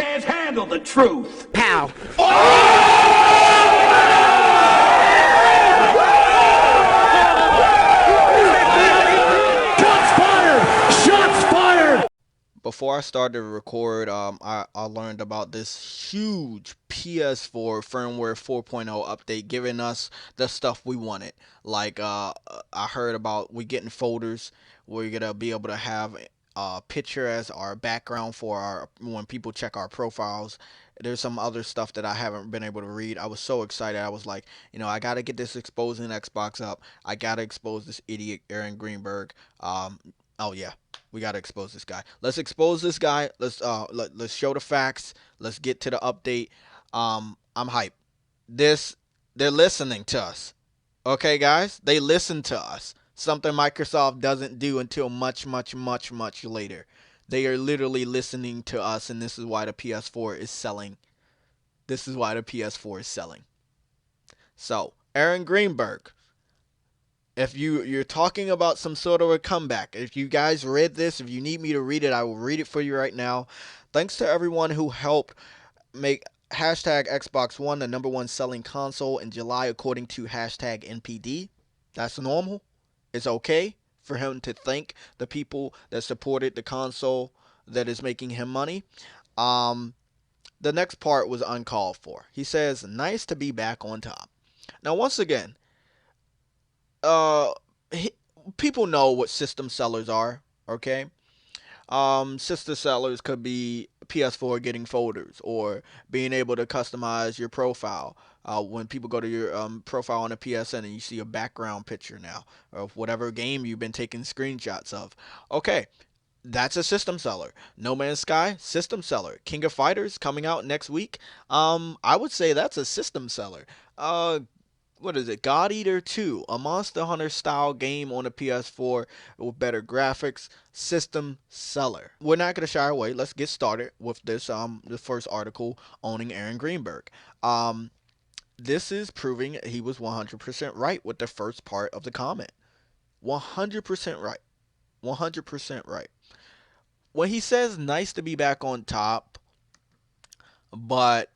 can't handle the truth. Pow. Before I started to record, I learned about this huge PS4 firmware 4.0 update giving us the stuff we wanted. Like, I heard about we getting folders. We're gonna be able to have a picture as our background for our when people check our profiles. There's some other stuff that I haven't been able to read. I was so excited. I was like, I gotta get this exposing Xbox up. I gotta expose this idiot Aaron Greenberg. Oh yeah, we gotta expose this guy. Let's expose this guy. Let's show the facts. Let's get to the update. I'm hyped. This they're listening to us. Okay, guys, they listen to us. Something Microsoft doesn't do until much, much, much, much later. They are literally listening to us, and this is why the PS4 is selling. This is why the PS4 is selling. So, Aaron Greenberg, if you're talking about some sort of a comeback, if you guys read this, if you need me to read it, I will read it for you right now. Thanks to everyone who helped make hashtag Xbox One the #1 selling console in July according to hashtag NPD. That's normal. It's okay for him to thank the people that supported the console that is making him money. The next part was uncalled for. He says, nice to be back on top. Now, once again, uh, people know what system sellers are, okay? System sellers could be PS4 getting folders or being able to customize your profile. When people go to your profile on a PSN and you see a background picture now of whatever game you've been taking screenshots of. Okay, that's a system seller. No Man's Sky, system seller. King of Fighters coming out next week. I would say that's a system seller. What is it? God Eater 2, a Monster Hunter style game on a PS4 with better graphics, system seller. We're not going to shy away. Let's get started with this the first article owning Aaron Greenberg. This is proving he was 100% right with the first part of the comment. 100% right. 100% right. When he says nice to be back on top, but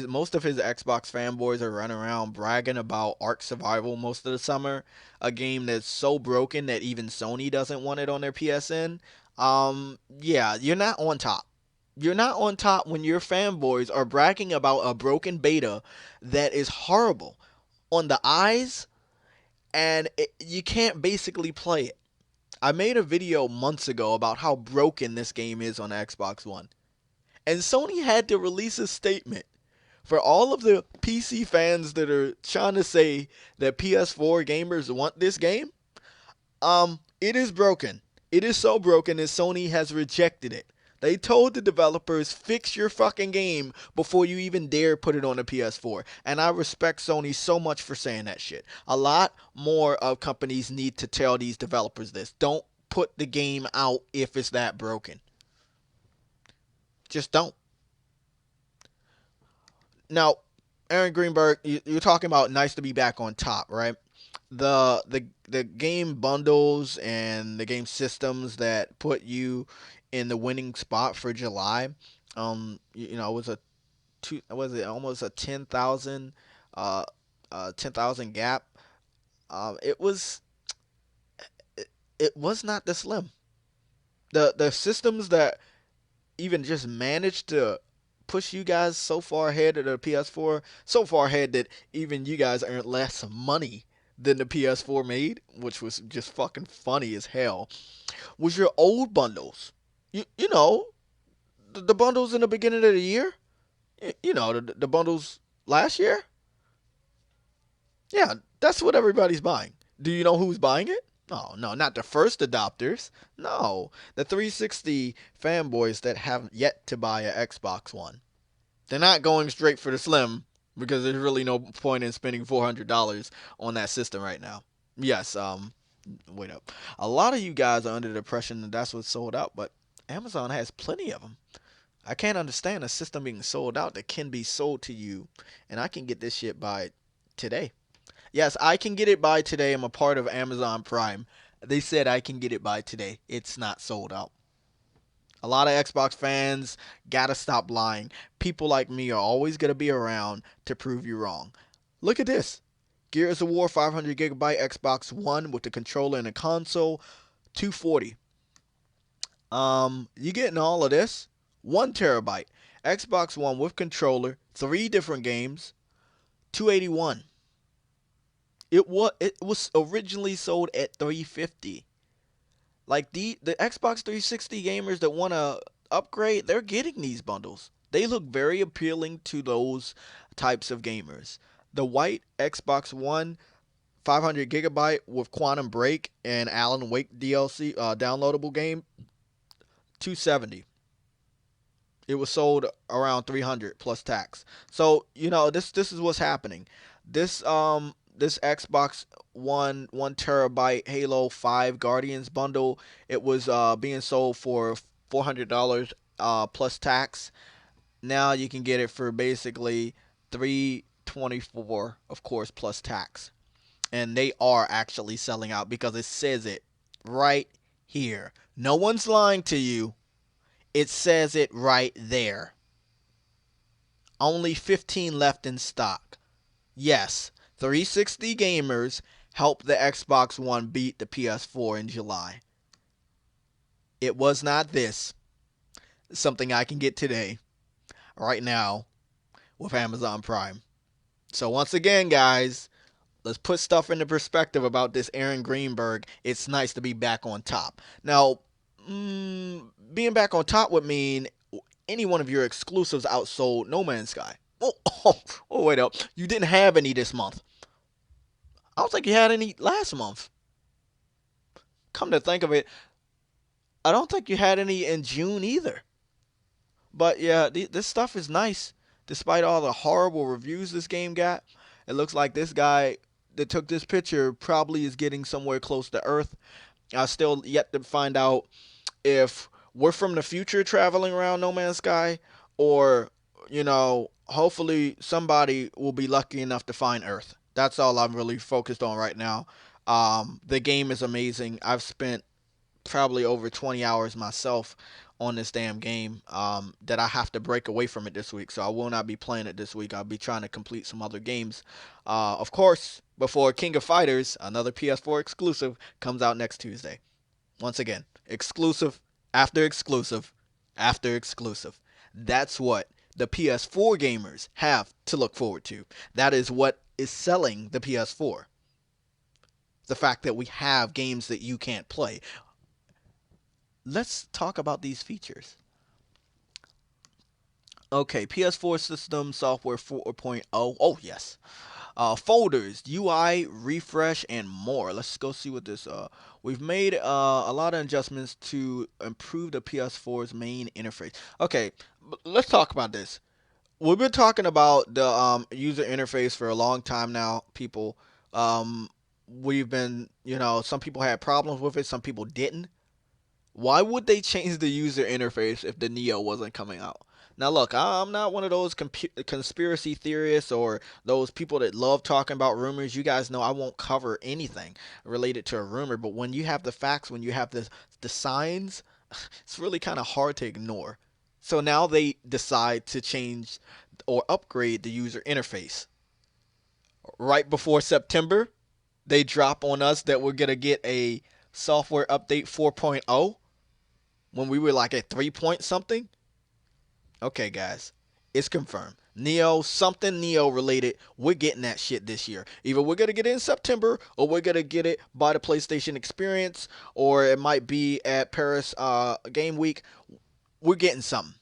most of his Xbox fanboys are running around bragging about Ark Survival most of the summer, a game that's so broken that even Sony doesn't want it on their PSN. Yeah, you're not on top. You're not on top when your fanboys are bragging about a broken beta that is horrible on the eyes, and you can't basically play it. I made a video months ago about how broken this game is on Xbox One. And Sony had to release a statement for all of the PC fans that are trying to say that PS4 gamers want this game. It is broken. It is so broken that Sony has rejected it. They told the developers, fix your fucking game before you even dare put it on a PS4. And I respect Sony so much for saying that shit. A lot more of companies need to tell these developers this. Don't put the game out if it's that broken. Just don't. Now, Aaron Greenberg, you're talking about nice to be back on top, right? The game bundles and the game systems that put you in the winning spot for July, it was was it almost a 10,000 gap. It was it was not the slim. The systems that even just managed to push you guys so far ahead of the PS4, so far ahead that even you guys earned less money than the PS4 made, which was just fucking funny as hell, was your old bundles. You know, the bundles in the beginning of the year. The bundles last year. Yeah, that's what everybody's buying. Do you know who's buying it? Oh, no, not the first adopters. No, the 360 fanboys that have yet to buy an Xbox One. They're not going straight for the Slim because there's really no point in spending $400 on that system right now. Yes, wait up. A lot of you guys are under the impression that that's what's sold out, but Amazon has plenty of them. I can't understand a system being sold out that can be sold to you, and I can get this shit by today. Yes, I can get it by today. I'm a part of Amazon Prime. They said I can get it by today. It's not sold out. A lot of Xbox fans gotta stop lying. People like me are always gonna be around to prove you wrong. Look at this. Gears of War 500 gigabyte Xbox One with the controller and the console, 240. You getting all of this? 1 terabyte Xbox One with controller, 3 different games, 281. It was originally sold at 350. Like the Xbox 360 gamers that want to upgrade, they're getting these bundles. They look very appealing to those types of gamers. The white Xbox One 500 gigabyte with Quantum Break and Alan Wake DLC downloadable game, 270. It was sold around 300 plus tax. So this is what's happening. This Xbox one terabyte Halo 5 Guardians bundle, it was being sold for $400 plus tax. Now you can get it for basically 324, of course, plus tax. And they are actually selling out because it says it right here. No one's lying to you. It says it right there. Only 15 left in stock. Yes, 360 gamers helped the Xbox One beat the PS4 in July. It was not this. Something I can get today, right now, with Amazon Prime. So once again, guys, let's put stuff into perspective about this Aaron Greenberg. It's nice to be back on top. Now, being back on top would mean any one of your exclusives outsold No Man's Sky. Wait up. You didn't have any this month. I don't think you had any last month. Come to think of it, I don't think you had any in June either. But yeah, this stuff is nice. Despite all the horrible reviews this game got, it looks like this guy that took this picture probably is getting somewhere close to Earth. I still yet to find out if we're from the future traveling around No Man's Sky, or hopefully somebody will be lucky enough to find Earth. That's all I'm really focused on right now. The game is amazing. I've spent probably over 20 hours myself on this damn game, that I have to break away from it this week. So I will not be playing it this week. I'll be trying to complete some other games. Of course, before King of Fighters, another PS4 exclusive, comes out next Tuesday. Once again, exclusive after exclusive after exclusive. That's what the PS4 gamers have to look forward to. That is what is selling the PS4. The fact that we have games that you can't play. Let's talk about these features. Okay, PS4 system software 4.0. Oh, yes. Folders, UI, refresh, and more. Let's go see what this. We've made a lot of adjustments to improve the PS4's main interface. Okay, let's talk about this. We've been talking about the user interface for a long time now, people. We've been, some people had problems with it, some people didn't. Why would they change the user interface if the Neo wasn't coming out? Now, look, I'm not one of those conspiracy theorists or those people that love talking about rumors. You guys know I won't cover anything related to a rumor, but when you have the facts, when you have the signs, it's really kind of hard to ignore. So now they decide to change or upgrade the user interface. Right before September, they drop on us that we're going to get a software update 4.0 when we were like at 3 point something. Okay, guys, it's confirmed. Neo, something Neo related, we're getting that shit this year. Either we're going to get it in September, or we're going to get it by the PlayStation Experience, or it might be at Paris Game Week. We're getting something.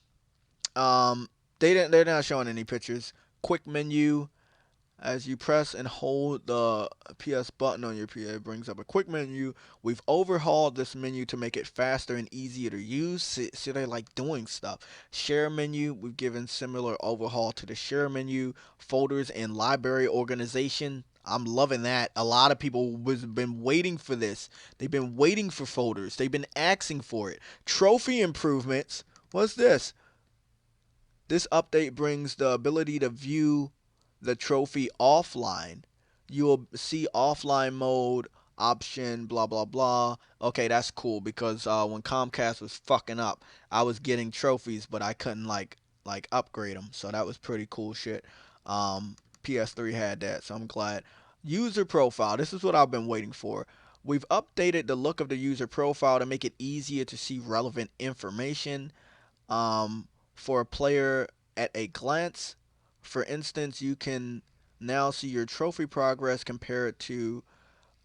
They're not showing any pictures. Quick menu. As you press and hold the PS button on your PA, it brings up a quick menu. We've overhauled this menu to make it faster and easier to use. See, they like doing stuff. Share menu, we've given similar overhaul to the share menu. Folders and library organization, I'm loving that. A lot of people been waiting for this. They've been waiting for folders. They've been asking for it. Trophy improvements. What's this? This update brings the ability to view the trophy offline. You'll see offline mode option, blah blah blah. Okay, that's cool because when Comcast was fucking up, I was getting trophies, but I couldn't like upgrade them. So that was pretty cool shit. PS3 had that, so I'm glad. User profile. This is what I've been waiting for. We've updated the look of the user profile to make it easier to see relevant information for a player at a glance. For instance, you can now see your trophy progress compared to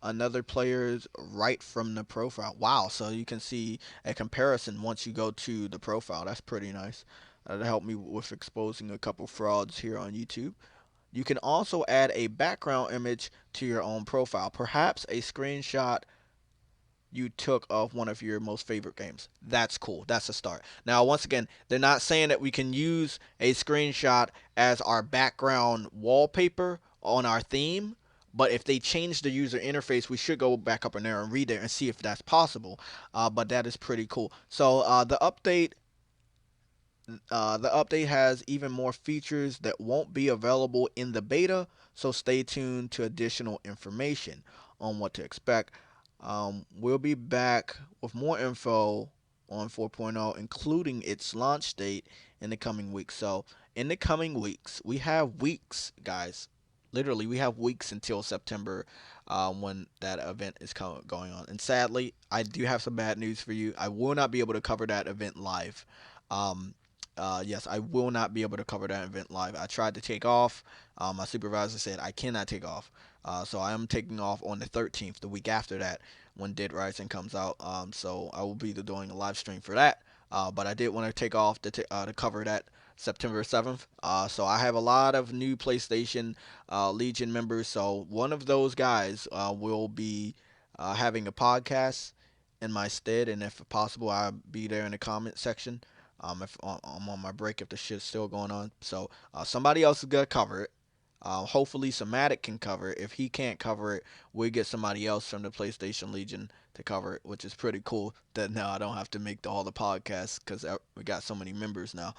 another player's right from the profile. Wow, so you can see a comparison once you go to the profile. That's pretty nice. That'll help me with exposing a couple frauds here on YouTube. You can also add a background image to your own profile, perhaps a screenshot you took of one of your most favorite games. That's cool. That's a start. Now, once again, they're not saying that we can use a screenshot as our background wallpaper on our theme, but if they change the user interface, we should go back up in there and read it and see if that's possible. But that is pretty cool. So the update has even more features that won't be available in the beta, so stay tuned to additional information on what to expect. We'll be back with more info on 4.0, including its launch date in the coming weeks. So, in the coming weeks, we have weeks, guys. Literally, we have weeks until September when that event is going on. And sadly, I do have some bad news for you. I will not be able to cover that event live. Um, yes, I will not be able to cover that event live. I tried to take off. My supervisor said I cannot take off. So I am taking off on the 13th, the week after that, when Dead Rising comes out. So I will be doing a live stream for that. But I did want to take off to cover that September 7th. So I have a lot of new PlayStation Legion members. So one of those guys will be having a podcast in my stead, and if possible, I'll be there in the comment section. If I'm on my break, if the shit's still going on, so somebody else is gonna cover it. Hopefully, Somatic can cover it. If he can't cover it, we get somebody else from the PlayStation Legion to cover it, which is pretty cool. That now I don't have to make all the podcasts because we got so many members now.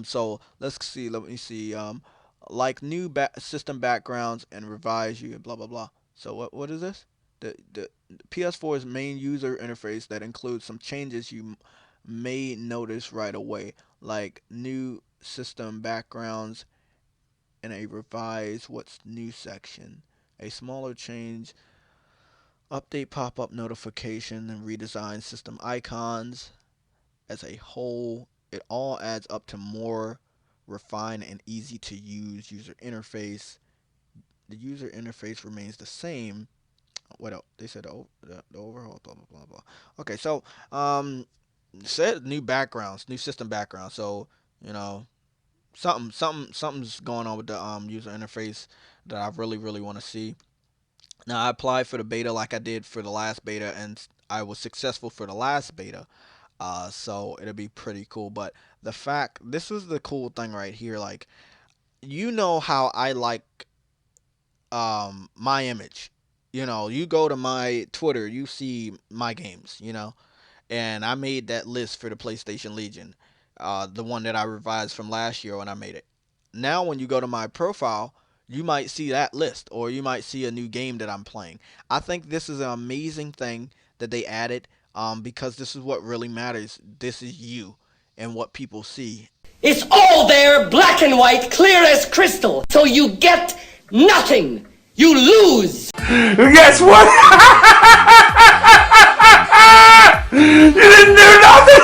So let's see. Let me see. Like new system backgrounds and revise you and blah blah blah. So what is this? The PS4's main user interface that includes some changes you may notice right away, like new system backgrounds and a revised what's new section. A smaller change, update pop-up notification, and redesign system icons. As a whole, it all adds up to more refined and easy to use user interface. The user interface remains the same. What else? They said the overall blah blah blah blah. Okay, so said new backgrounds, new system backgrounds. So you know something's going on with the user interface that I really want to see. Now I applied for the beta like I did for the last beta, and I was successful for the last beta. So it'll be pretty cool. But the fact, this is the cool thing right here. Like, you know how I like my image. You know, you go to my Twitter, you see my games. And I made that list for the PlayStation Legion, the one that I revised from last year when I made it. Now, when you go to my profile, you might see that list, or you might see a new game that I'm playing. I think this is an amazing thing that they added, because this is what really matters. This is you and what people see. It's all there, black and white, clear as crystal. So you get nothing. You lose. Guess what? You didn't do nothing!